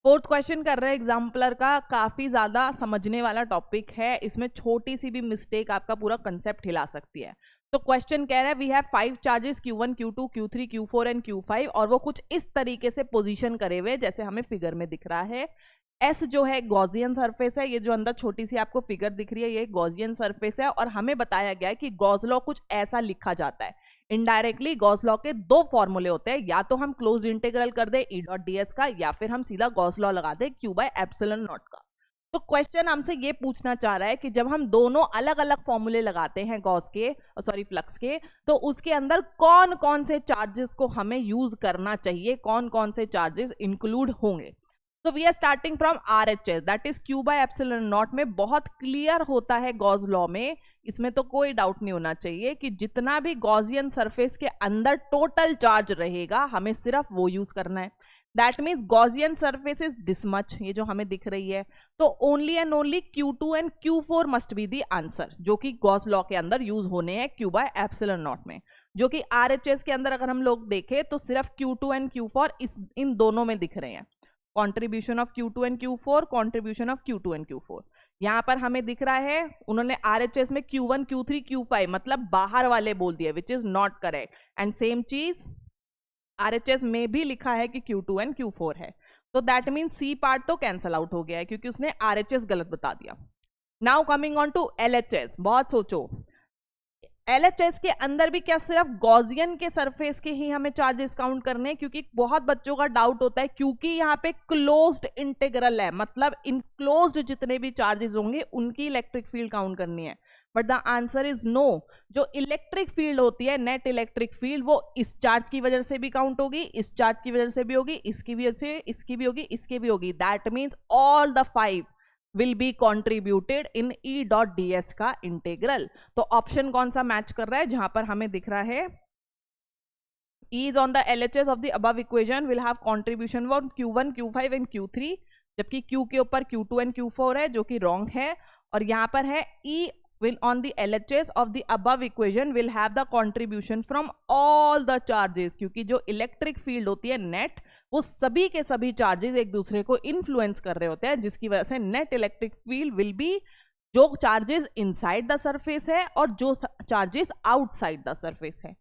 Fourth question कर रहे हैं एग्जाम्पलर का, काफी ज्यादा समझने वाला टॉपिक है, इसमें छोटी सी भी मिस्टेक आपका पूरा कंसेप्ट हिला सकती है। तो क्वेश्चन कह रहा है we have 5 charges Q1, Q2, Q3, Q4 and Q5 और वो कुछ इस तरीके से पोजीशन करे हुए जैसे हमें फिगर में दिख रहा है। एस जो है गॉसियन सरफेस है, ये जो अंदर छोटी सी आपको फिगर दिख रही है ये गॉसियन सरफेस है, और हमें बताया गया है कि गॉस लॉ कुछ ऐसा लिखा जाता है। इनडायरेक्टली गॉस लॉ के दो फॉर्मूले होते हैं, या तो हम क्लोज इंटीग्रल कर दे ई डॉट ds का, या फिर हम सीधा गॉस लॉ लगा दे q बाय एप्सिलॉन नॉट का। तो क्वेश्चन हमसे ये पूछना चाह रहा है कि जब हम दोनों अलग अलग फॉर्मूले लगाते हैं गॉस के सॉरी फ्लक्स के, तो उसके अंदर कौन कौन से चार्जेस को हमें यूज करना चाहिए, कौन कौन से चार्जेस इंक्लूड होंगे। तो we are starting from RHS that is q by epsilon nought में बहुत क्लियर होता है गॉस लॉ में, इसमें तो कोई डाउट नहीं होना चाहिए कि जितना भी गॉसियन सरफेस के अंदर टोटल चार्ज रहेगा हमें सिर्फ वो यूज करना है। That means Gaussian surface is this much, ये जो हमें दिख रही है, तो only and only Q2 and Q4 must be the answer, जो कि गॉस लॉ के अंदर यूज होने हैं q बाय एप्सिलॉन नॉट में। जो कि RHS के अंदर अगर हम लोग देखें तो सिर्फ Q2 एंड Q4 इन दोनों में दिख रहे हैं, contribution of Q2 and Q4, contribution of Q2 and Q4। यहां पर हमें दिख रहा है उन्होंने RHS में Q1, Q3, Q5 मतलब बाहर वाले बोल दिए, which is not correct, and same चीज RHS में भी लिखा है कि Q2 एंड Q4 है, तो दैट मीन C पार्ट तो कैंसल आउट हो गया है क्योंकि उसने RHS गलत बता दिया। Now coming on to LHS, बहुत सोचो, LHS के अंदर भी क्या सिर्फ गॉसियन के सरफेस के ही हमें चार्जेस काउंट करने हैं, क्योंकि बहुत बच्चों का डाउट होता है क्योंकि यहाँ पे क्लोज्ड इंटीग्रल है, मतलब इनक्लोज्ड जितने भी चार्जेस होंगे उनकी इलेक्ट्रिक फील्ड काउंट करनी है, but the answer is no. जो इलेक्ट्रिक फील्ड होती है, नेट इलेक्ट्रिक फील्ड, वो इस चार्ज की वजह से भी काउंट होगी, इस चार्ज की वजह से भी होगी, इसकी वजह से, इसकी भी होगी, इसकी भी होगी, that means all the 5 will be contributed in E dot ds का इंटीग्रल। तो ऑप्शन कौन सा मैच कर रहा है, जहां पर हमें दिख रहा है E is on the LHS of the above equation will have contribution from Q1, Q5 and Q3, जबकि Q के ऊपर Q2 and Q4 है जो कि रॉन्ग है, और यहां पर है E will on the LHS of the above equation will have the contribution from all the charges, क्योंकि जो इलेक्ट्रिक फील्ड होती है नेट, वो सभी के सभी चार्जेस एक दूसरे को इन्फ्लुएंस कर रहे होते हैं, जिसकी वजह से net electric field will be जो चार्जेस इनसाइड द सरफेस है और जो चार्जेस आउटसाइड द सरफेस है।